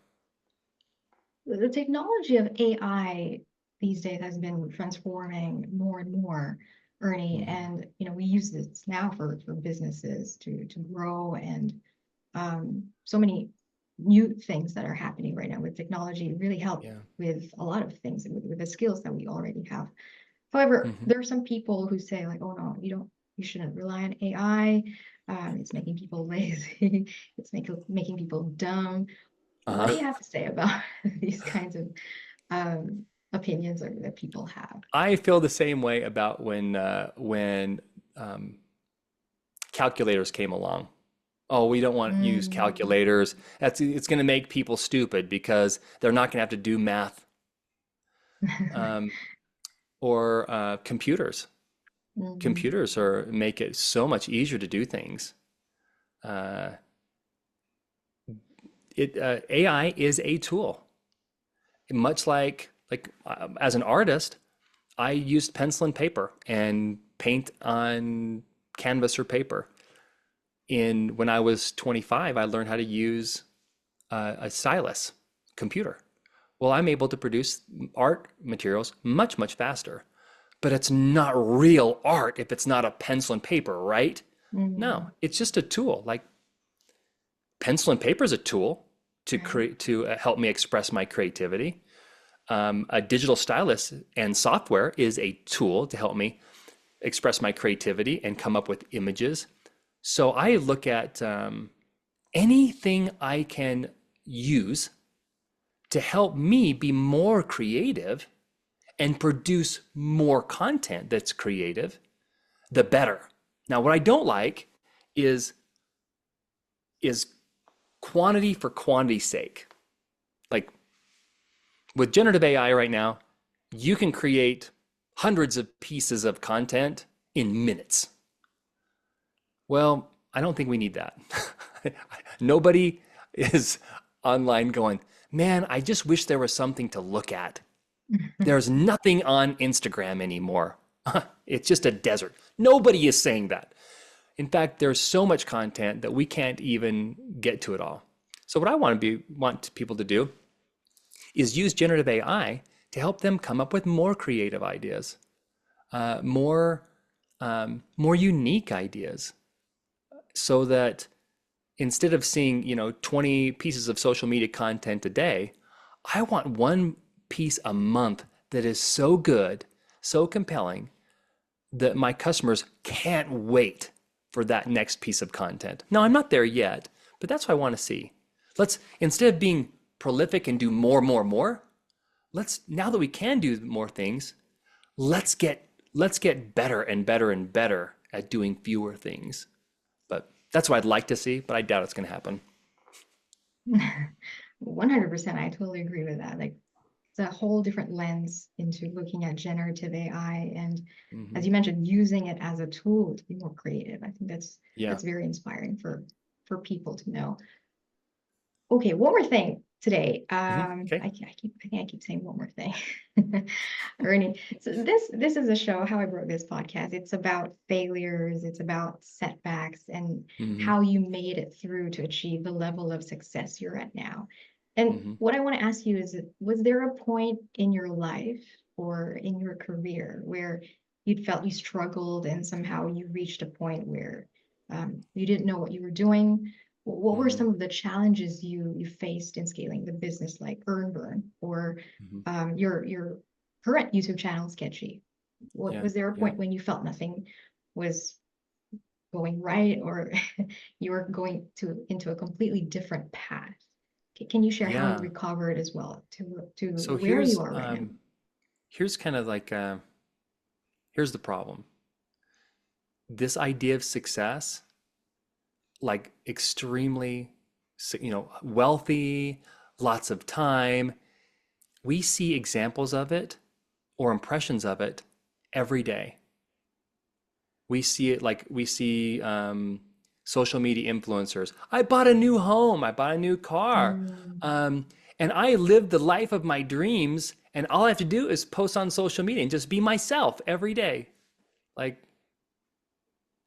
The technology of AI these days has been transforming more and more, Ernie. Hmm. And we use this now for businesses to grow, and so many new things that are happening right now with technology really help Yeah. with a lot of things with the skills that we already have. However, Hmm. there are some people who say like, oh no, you shouldn't rely on AI. It's making people lazy. It's making people dumb. What do Uh-huh. you have to say about these kinds of opinions that people have? I feel the same way about when um, calculators came along. Oh, we don't want to use Mm. calculators. It's going to make people stupid because they're not going to have to do math. Um, or computers. Mhm. Computers are make it so much easier to do things. Uh, AI is a tool, much like as an artist, I used pencil and paper and paint on canvas or paper. In when I was 25, I learned how to use a stylus computer. Well, I'm able to produce art materials much faster. But it's not real art if it's not a pencil and paper, right? No, Mm. it's just a tool. Like pencil and paper is a tool to Right. create to help me express my creativity. A digital stylus and software is a tool to help me express my creativity and come up with images. So I look at anything I can use to help me be more creative and produce more content that's creative, the better. Now, what I don't like is is quantity for quantity's sake. Like with generative AI right now, you can create hundreds of pieces of content in minutes. Well, I don't think we need that. Nobody is online going, man, I just wish there was something to look at. There's nothing on Instagram anymore. It's just a desert. Nobody is saying that. In fact, there's so much content that we can't even get to it all. So what I want people to do is use generative AI to help them come up with more creative ideas, more unique ideas, so that instead of seeing 20 pieces of social media content a day, I want one piece a month that is so good, so compelling that my customers can't wait for that next piece of content. Now, I'm not there yet, but that's what I want to see. Let's, instead of being prolific and do more, let's, now that we can do more things, let's get better and better and better at doing fewer things. But that's what I'd like to see, but I doubt it's going to happen. 100%. I totally agree with that. Like it's a whole different lens into looking at generative AI, and Hmm. as you mentioned, using it as a tool to be more creative. I think Yeah. that's very inspiring for people to know. Okay, one more thing today. Okay. I think I keep saying one more thing. Ernie. So this is a show, how I wrote this podcast. It's about failures, it's about setbacks, and Hmm. how you made it through to achieve the level of success you're at now. And Hmm. what I want to ask you is, was there a point in your life or in your career where you'd felt you struggled and somehow you reached a point where you didn't know what you were doing? What were Hmm. some of the challenges you faced in scaling the business, like Burn, or Hmm. your current YouTube channel, Sketchy? What Yeah. was there a Yeah. point when you felt nothing was going right, or you were going to into a completely different path? Can you share how you Yeah. recovered as well to So where you are right now? here's kind of like here's the problem. This idea of success, like extremely, wealthy, lots of time, we see examples of it or impressions of it every day. We see it like we see social media influencers. I bought a new home. I bought a new car. Mm. Um, and I lived the life of my dreams. And all I have to do is post on social media and just be myself every day. Like,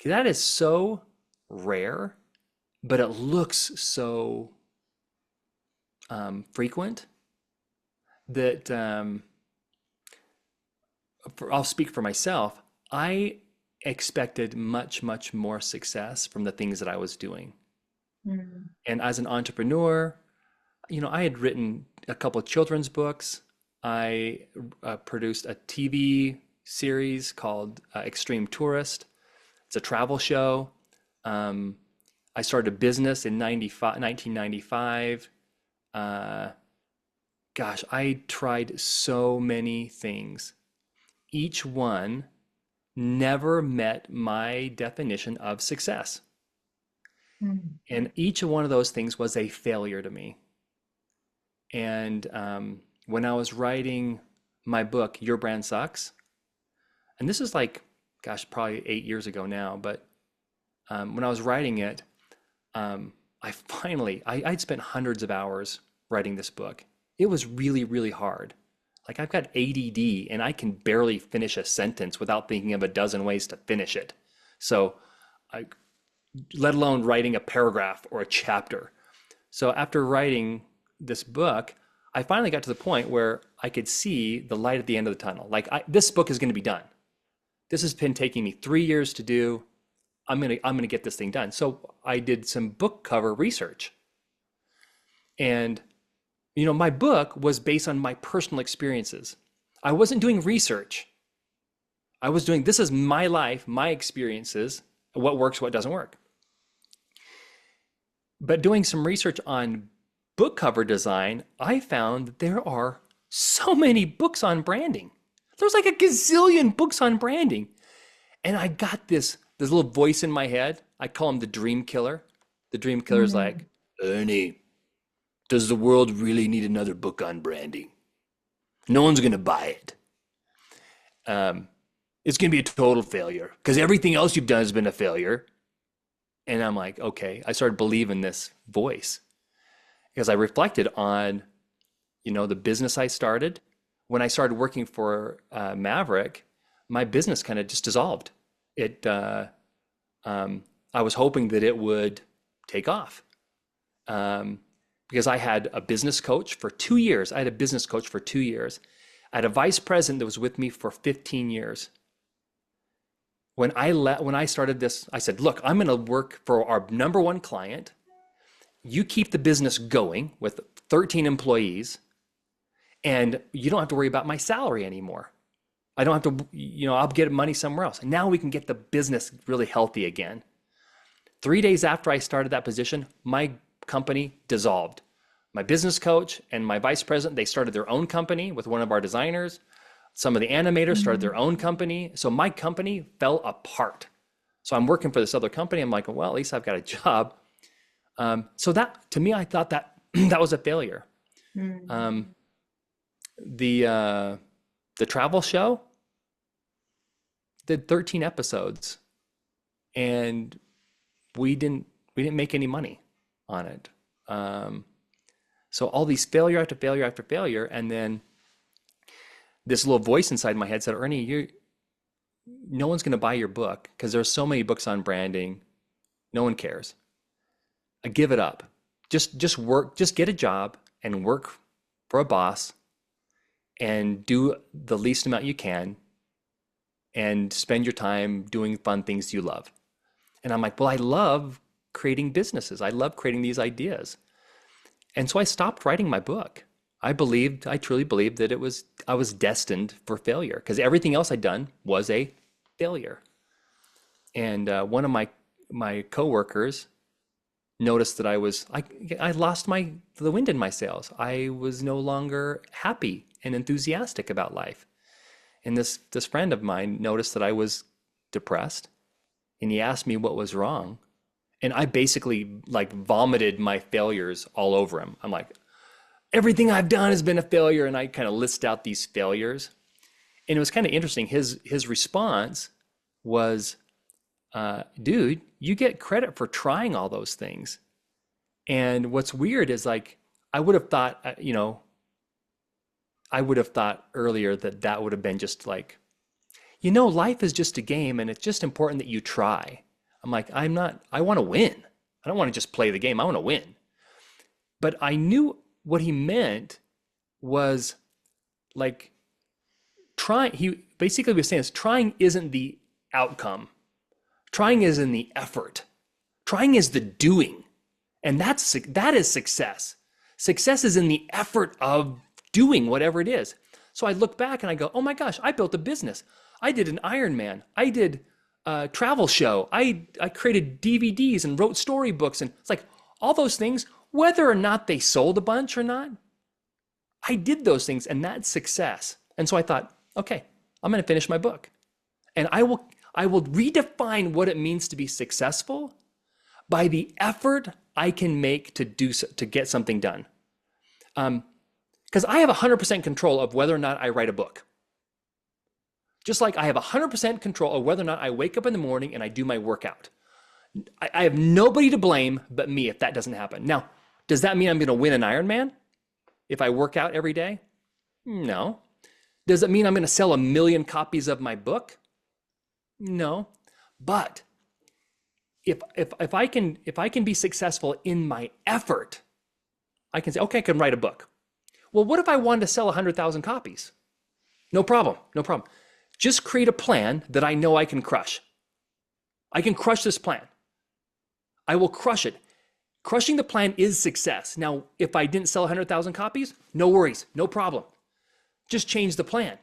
That is so rare, but it looks so frequent that I'll speak for myself. I expected much, much more success from the things that I was doing. Mm. And as an entrepreneur, I had written a couple of children's books. I produced a TV series called Extreme Tourist. It's a travel show. Um, I started a business in 1995. Uh, Gosh, I tried so many things. Each one never met my definition of success. Mm. And each one of those things was a failure to me. And when I was writing my book, Your Brand Sucks, and this is like, gosh, probably 8 years ago now, but when I was writing it, I'd spent hundreds of hours writing this book. It was really, really hard. Like I've got ADD and I can barely finish a sentence without thinking of a dozen ways to finish it. So, I, let alone writing a paragraph or a chapter. So after writing this book, I finally got to the point where I could see the light at the end of the tunnel. Like this book is going to be done. This has been taking me 3 years to do. I'm gonna get this thing done. So I did some book cover research, and my book was based on my personal experiences. I wasn't doing research. I was doing, this is my life, my experiences, what works, what doesn't work. But doing some research on book cover design, I found that there are so many books on branding. There's like a gazillion books on branding. And I got this little voice in my head. I call him the dream killer. The dream killer is like, Mm. Ernie, does the world really need another book on branding? No one's going to buy it. Um, it's going to be a total failure because everything else you've done has been a failure. And I'm like, okay, I started believing this voice because I reflected on, the business I started. When I started working for Maverick, my business kind of just dissolved. It, I was hoping that it would take off because I had a business coach for 2 years. I had a business coach for 2 years. I had a vice president that was with me for 15 years. When I started this, I said, look, I'm going to work for our number one client. You keep the business going with 13 employees, and you don't have to worry about my salary anymore. I don't have to, I'll get money somewhere else. And now we can get the business really healthy again. 3 days after I started that position, my company dissolved. My business coach and my vice president, they started their own company with one of our designers. Some of the animators started their Mm. own company. So my company fell apart. So I'm working for this other company. I'm like, well, at least I've got a job. So that, to me, I thought that that was a failure. Mm. Um, the the travel show did 13 episodes, and we didn't make any money on it. Um, so all these failure after failure after failure, and then this little voice inside my head said, Ernie, no one's going to buy your book because there's so many books on branding. No one cares. I give it up. Just work, just get a job and work for a boss and do the least amount you can and spend your time doing fun things you love. And I'm like, well, I love creating businesses. I love creating these ideas. And so I stopped writing my book. I truly believed that I was destined for failure because everything else I'd done was a failure. And one of my coworkers noticed that I lost the wind in my sails. I was no longer happy and enthusiastic about life. And this friend of mine noticed that I was depressed, and he asked me what was wrong. And I basically like vomited my failures all over him. I'm like, everything I've done has been a failure. And I kind of list out these failures. And it was kind of interesting. His response was, dude, you get credit for trying all those things. And what's weird is like, I would have thought, I would have thought earlier that would have been just like, life is just a game and it's just important that you try. I'm like, I want to win. I don't want to just play the game. I want to win. But I knew what he meant was like he basically was saying is trying isn't the outcome. Trying is in the effort. Trying is the doing. And that is success. Success is in the effort of doing whatever it is. So I look back and I go, oh my gosh, I built a business. I did an Ironman. I did a travel show. I created DVDs and wrote storybooks. And it's like all those things, whether or not they sold a bunch or not, I did those things and that's success. And so I thought, okay, I'm going to finish my book. And I will redefine what it means to be successful by the effort I can make to get something done. Because I have 100% control of whether or not I write a book. Just like I have 100% control of whether or not I wake up in the morning and I do my workout. I have nobody to blame but me if that doesn't happen. Now, does that mean I'm going to win an Ironman if I work out every day? No. Does it mean I'm going to sell 1 million copies of my book? No. But if I can be successful in my effort, I can say, okay, I can write a book. Well, what if I wanted to sell 100,000 copies? No problem. No problem. Just create a plan that I know I can crush. I can crush this plan. I will crush it. Crushing the plan is success. Now, if I didn't sell 100,000 copies, no worries, no problem. Just change the plan.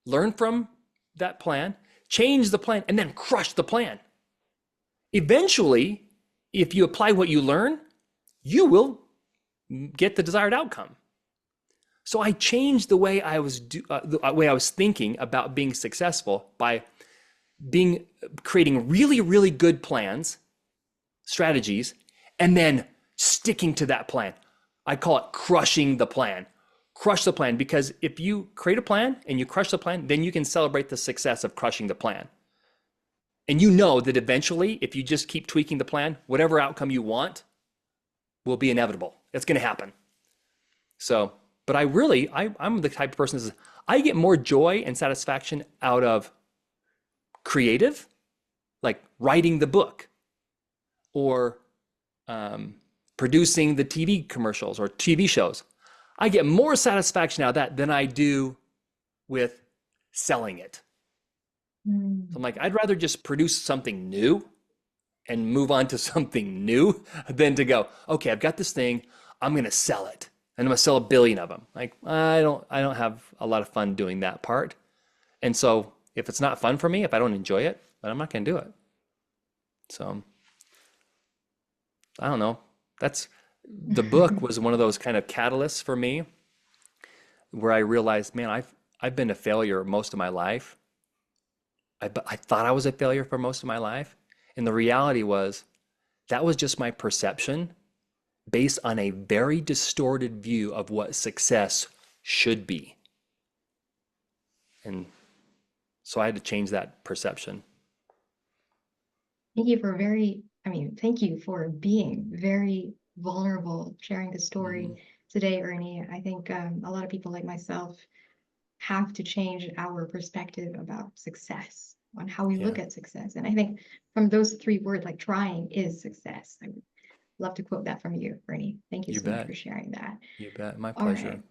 Learn from that plan, change the plan, and then crush the plan. Eventually, if you apply what you learn, you will get the desired outcome. So I changed the way I was thinking about being successful by creating really, really good plans, strategies, and then sticking to that plan. I call it crushing the plan. Crush the plan, because if you create a plan and you crush the plan, then you can celebrate the success of crushing the plan. And you know that eventually, if you just keep tweaking the plan, whatever outcome you want will be inevitable. It's going to happen. So, but I'm the type of person that says, I get more joy and satisfaction out of creative, like writing the book or producing the TV commercials or TV shows. I get more satisfaction out of that than I do with selling it. So I'm like, I'd rather just produce something new and move on to something new than to go, okay, I've got this thing, I'm going to sell it. And I'm going to sell 1 billion of them. Like, I don't have a lot of fun doing that part. And so if it's not fun for me, if I don't enjoy it, then I'm not going to do it. So I don't know. The book was one of those kind of catalysts for me where I realized, man, I've been a failure most of my life. I thought I was a failure for most of my life. And the reality was that was just my perception based on a very distorted view of what success should be. And so I had to change that perception. Thank you for being very vulnerable, sharing the story today, Ernie. I think a lot of people like myself have to change our perspective about success, on how we look at success. And I think from those 3 words, like trying is success. I would love to quote that from you, Ernie. Thank you so much for sharing that. You bet. My All pleasure. right.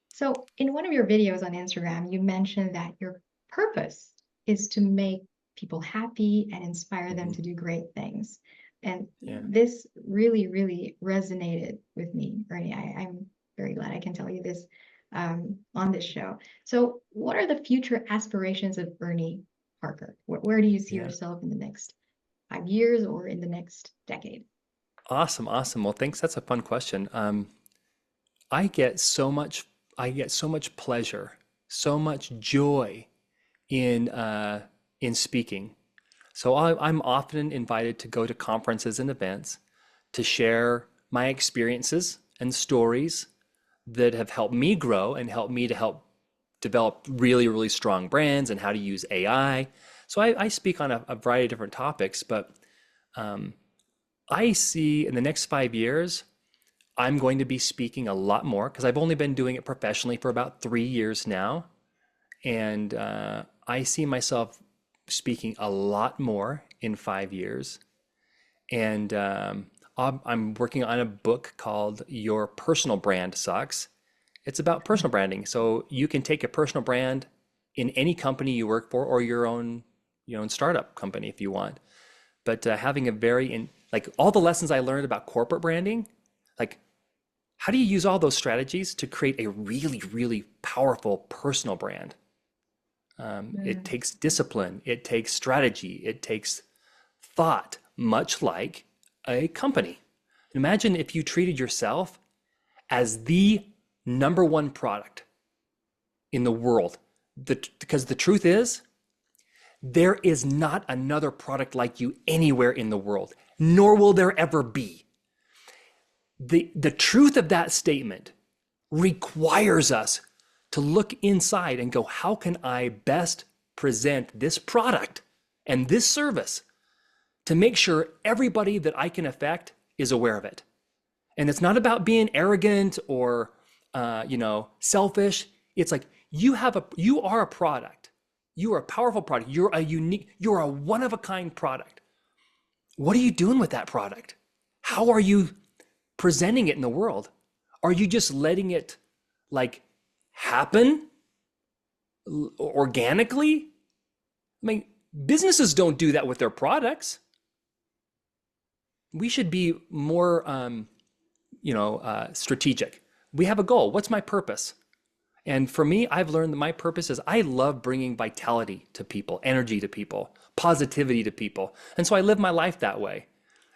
So in one of your videos on Instagram, you mentioned that your purpose is to make people happy and inspire them to do great things. And this really, really resonated with me, Ernie. I'm very glad I can tell you this on this show. So what are the future aspirations of Ernie Harker? Where do you see yourself in the next 5 years or in the next decade? Awesome. Well, thanks. That's a fun question. I get so much pleasure, so much joy in speaking. So I'm often invited to go to conferences and events to share my experiences and stories that have helped me grow and helped me to help develop really, really strong brands and how to use AI. So I speak on a variety of different topics, but I see in the next 5 years, I'm going to be speaking a lot more because I've only been doing it professionally for about 3 years now. And I see myself speaking a lot more in 5 years. And I'm working on a book called Your Personal Brand Sucks. It's about personal branding. So you can take a personal brand in any company you work for or your own startup company if you want. But having a like all the lessons I learned about corporate branding, like how do you use all those strategies to create a really, really powerful personal brand? It Mm. takes discipline, it takes strategy, it takes thought, much like a company. Imagine if you treated yourself as the number one product in the world. Because the truth is, there is not another product like you anywhere in the world, nor will there ever be. The truth of that statement requires us to look inside and go, how can I best present this product and this service to make sure everybody that I can affect is aware of it? And it's not about being arrogant or selfish. It's like you are a product. You are a powerful product. You're a one of a kind product. What are you doing with that product? How are you presenting it in the world? Are you just letting it like happen organically? I mean, businesses don't do that with their products. We should be more, strategic. We have a goal. What's my purpose? And for me, I've learned that my purpose is I love bringing vitality to people, energy to people, positivity to people. And so I live my life that way.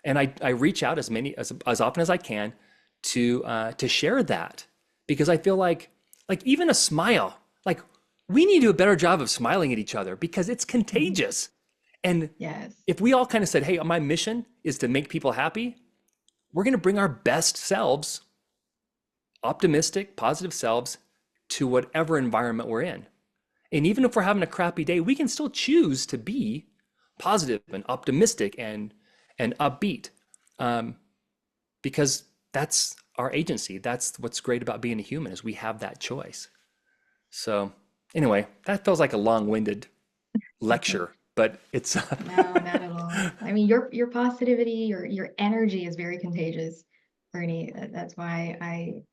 And I reach out as often as I can to share that because I feel like even a smile, like we need to do a better job of smiling at each other because it's Mhm. contagious. And Yes. if we all kind of said, hey, my mission is to make people happy, we're going to bring our best selves, optimistic, positive selves to whatever environment we're in. And even if we're having a crappy day, we can still choose to be positive and optimistic and upbeat um, because that's our agency. That's what's great about being a human is we have that choice. So anyway, that feels like a long-winded lecture, but it's No, not at all. I mean, your positivity, your energy is very contagious, Ernie. That's why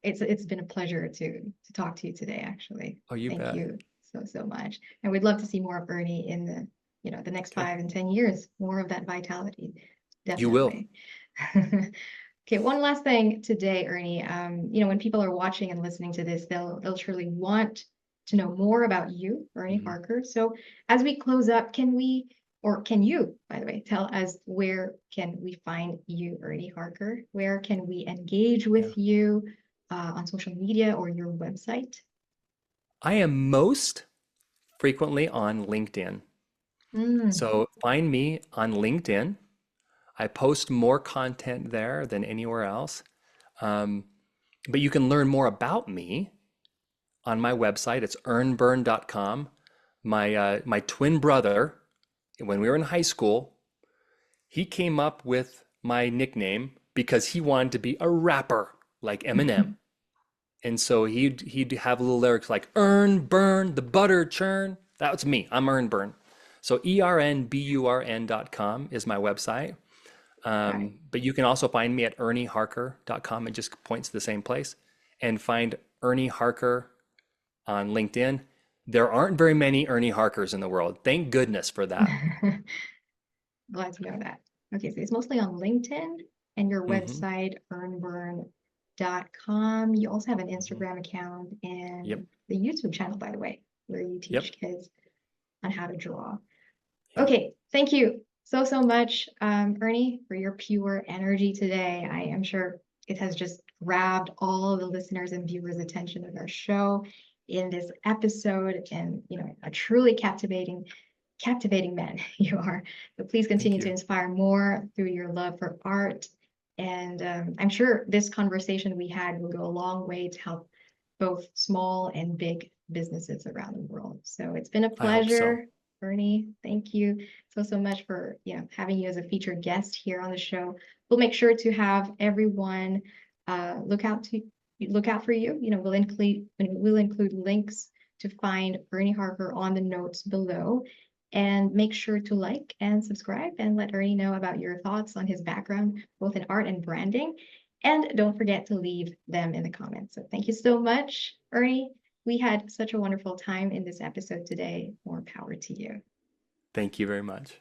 it's been a pleasure to talk to you today, actually. oh, you Thank bet. you so much. And we'd love to see more of Ernie in the next Okay, 5 and 10 years, more of that vitality. you will. Definitely. Okay, one last thing today, Ernie. When people are watching and listening to this, they'll surely want to know more about you, Ernie Mhm. Harker. So as we close up, can you, by the way, tell us where can we find you, Ernie Harker? Where can we engage Yeah. with you on social media or your website? I am most frequently on LinkedIn. Mm, So find me on LinkedIn. I post more content there than anywhere else. Um, but you can learn more about me on my website. It's earnburn.com. My twin brother, when we were in high school, he came up with my nickname because he wanted to be a rapper like Eminem. And so he'd have little lyrics like earn, burn, the butter churn. That was me. I'm Earn Burn. So ERNBURN.com is my website. right. But you can also find me at ErnieHarker.com. It just points to the same place. And find Ernie Harker on LinkedIn. There aren't very many Ernie Harkers in the world. Thank goodness for that. Glad to know that. Okay, so it's mostly on LinkedIn and your Hmm. website, earnburn.com. You also have an Hmm. Instagram account Yep. and the YouTube channel, by the way, where you Yep. teach kids on how to draw. Yep. Okay, thank you so much, Ernie, for your pure energy today. I am sure it has just grabbed all of the listeners and viewers' attention of our show in this episode, and a truly captivating man you are. But please Thank continue to you. inspire more through your love for art. And I'm sure this conversation we had will go a long way to help both small and big businesses around the world. So it's been a I hope so. pleasure, Bernie. Thank you so much for having you as a featured guest here on the show. We'll make sure to have everyone uh, look out to look out for you. We'll include links to find Bernie Harker on the notes below. And make sure to like and subscribe and let Ernie know about your thoughts on his background, both in art and branding. And don't forget to leave them in the comments. So thank you so much, Ernie. We had such a wonderful time in this episode today. More power to you. Thank you very much.